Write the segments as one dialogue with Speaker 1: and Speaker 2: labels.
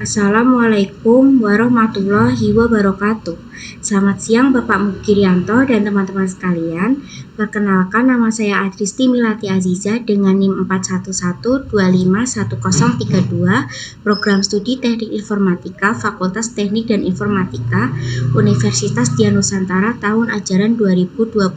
Speaker 1: Assalamualaikum warahmatullahi wabarakatuh. Selamat siang Bapak Mukirianto dan teman-teman sekalian. Perkenalkan, nama saya Adristi Milati Aziza dengan NIM 411251032, Program Studi Teknik Informatika, Fakultas Teknik dan Informatika, Universitas Dian Nusantara tahun ajaran 2025.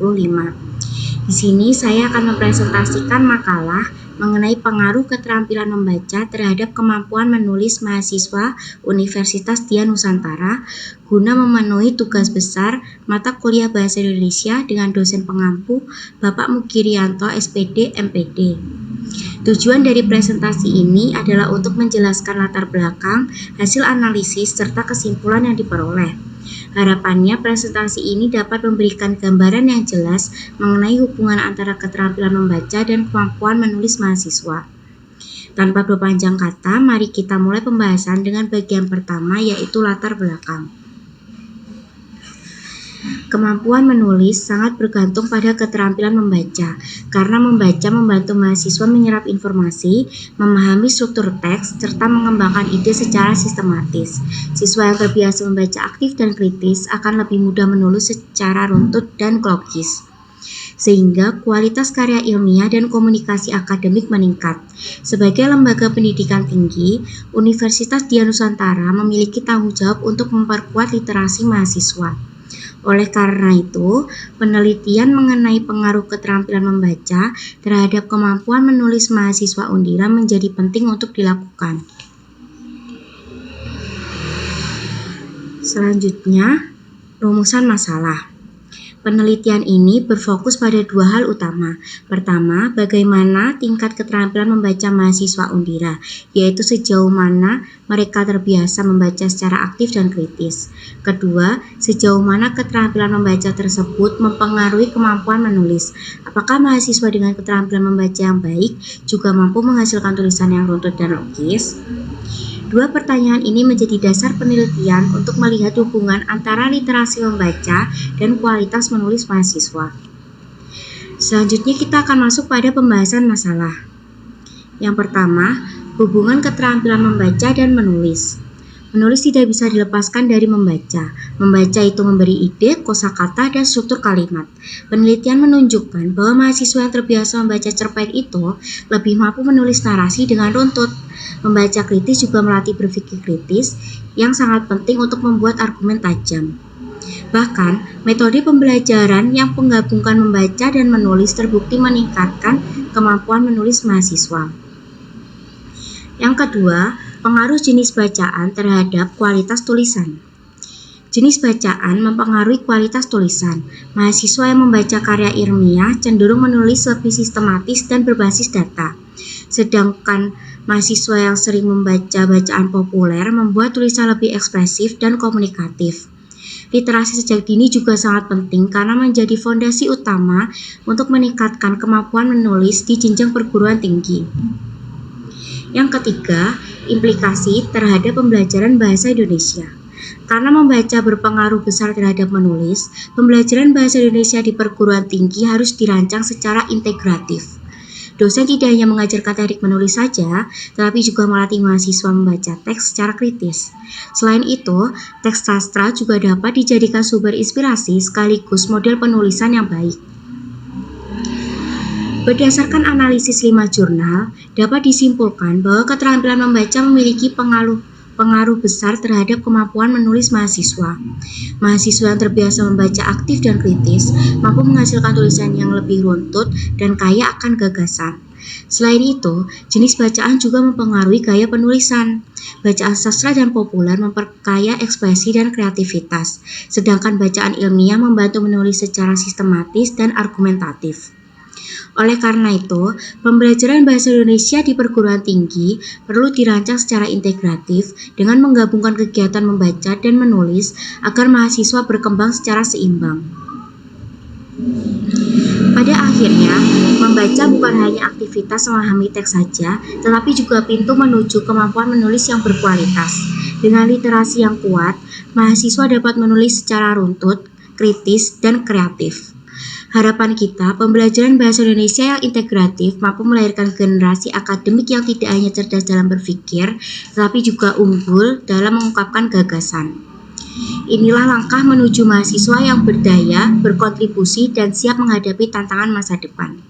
Speaker 1: Di sini saya akan mempresentasikan makalah mengenai pengaruh keterampilan membaca terhadap kemampuan menulis mahasiswa Universitas Dian Nusantara guna memenuhi tugas besar mata kuliah Bahasa Indonesia dengan dosen pengampu Bapak Mukirianto SPD MPD. Tujuan dari presentasi ini adalah untuk menjelaskan latar belakang, hasil analisis, serta kesimpulan yang diperoleh. Harapannya presentasi ini dapat memberikan gambaran yang jelas mengenai hubungan antara keterampilan membaca dan kemampuan menulis mahasiswa. Tanpa berpanjang kata, mari kita mulai pembahasan dengan bagian pertama, yaitu latar belakang. Kemampuan menulis sangat bergantung pada keterampilan membaca, karena membaca membantu mahasiswa menyerap informasi, memahami struktur teks, serta mengembangkan ide secara sistematis. Siswa yang terbiasa membaca aktif dan kritis akan lebih mudah menulis secara runtut dan logis, sehingga kualitas karya ilmiah dan komunikasi akademik meningkat. Sebagai lembaga pendidikan tinggi, Universitas Dian Nusantara memiliki tanggung jawab untuk memperkuat literasi mahasiswa. Oleh karena itu, penelitian mengenai pengaruh keterampilan membaca terhadap kemampuan menulis mahasiswa Undira menjadi penting untuk dilakukan. Selanjutnya, rumusan masalah. Penelitian ini berfokus pada dua hal utama. Pertama, bagaimana tingkat keterampilan membaca mahasiswa Undira, yaitu sejauh mana mereka terbiasa membaca secara aktif dan kritis. Kedua, sejauh mana keterampilan membaca tersebut mempengaruhi kemampuan menulis. Apakah mahasiswa dengan keterampilan membaca yang baik juga mampu menghasilkan tulisan yang runtut dan logis? Dua pertanyaan ini menjadi dasar penelitian untuk melihat hubungan antara literasi membaca dan kualitas menulis mahasiswa. Selanjutnya kita akan masuk pada pembahasan masalah. Yang pertama, hubungan keterampilan membaca dan menulis. Menulis tidak bisa dilepaskan dari membaca. Membaca itu memberi ide, kosakata, dan struktur kalimat. Penelitian menunjukkan bahwa mahasiswa yang terbiasa membaca cerpen itu lebih mampu menulis narasi dengan runtut. Membaca kritis juga melatih berpikir kritis yang sangat penting untuk membuat argumen tajam. Bahkan, metode pembelajaran yang menggabungkan membaca dan menulis terbukti meningkatkan kemampuan menulis mahasiswa. Yang kedua, pengaruh jenis bacaan terhadap kualitas tulisan. Jenis bacaan mempengaruhi kualitas tulisan. Mahasiswa yang membaca karya ilmiah cenderung menulis lebih sistematis dan berbasis data. Sedangkan mahasiswa yang sering membaca bacaan populer membuat tulisan lebih ekspresif dan komunikatif. Literasi sejak dini juga sangat penting karena menjadi fondasi utama untuk meningkatkan kemampuan menulis di jenjang perguruan tinggi. Yang ketiga, implikasi terhadap pembelajaran bahasa Indonesia. Karena membaca berpengaruh besar terhadap menulis, pembelajaran bahasa Indonesia di perguruan tinggi harus dirancang secara integratif. Dosen tidak hanya mengajarkan teknik menulis saja, tetapi juga melatih mahasiswa membaca teks secara kritis. Selain itu, teks sastra juga dapat dijadikan sumber inspirasi sekaligus model penulisan yang baik. Berdasarkan analisis 5 jurnal, dapat disimpulkan bahwa keterampilan membaca memiliki pengaruh besar terhadap kemampuan menulis mahasiswa. Mahasiswa yang terbiasa membaca aktif dan kritis mampu menghasilkan tulisan yang lebih runtut dan kaya akan gagasan. Selain itu, jenis bacaan juga mempengaruhi gaya penulisan. Bacaan sastra dan populer memperkaya ekspresi dan kreativitas, sedangkan bacaan ilmiah membantu menulis secara sistematis dan argumentatif. Oleh karena itu, pembelajaran bahasa Indonesia di perguruan tinggi perlu dirancang secara integratif dengan menggabungkan kegiatan membaca dan menulis agar mahasiswa berkembang secara seimbang. Pada akhirnya, membaca bukan hanya aktivitas memahami teks saja, tetapi juga pintu menuju kemampuan menulis yang berkualitas. Dengan literasi yang kuat, mahasiswa dapat menulis secara runtut, kritis, dan kreatif. Harapan kita, pembelajaran bahasa Indonesia yang integratif mampu melahirkan generasi akademik yang tidak hanya cerdas dalam berpikir, tetapi juga unggul dalam mengungkapkan gagasan. Inilah langkah menuju mahasiswa yang berdaya, berkontribusi, dan siap menghadapi tantangan masa depan.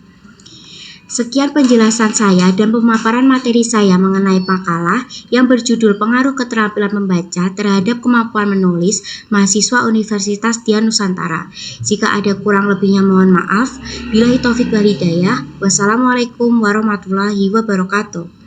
Speaker 1: Sekian penjelasan saya dan pemaparan materi saya mengenai makalah yang berjudul Pengaruh Keterampilan Membaca Terhadap Kemampuan Menulis Mahasiswa Universitas Dian Nusantara. Jika ada kurang lebihnya mohon maaf. Billahi taufik wal hidayah. Wassalamualaikum warahmatullahi wabarakatuh.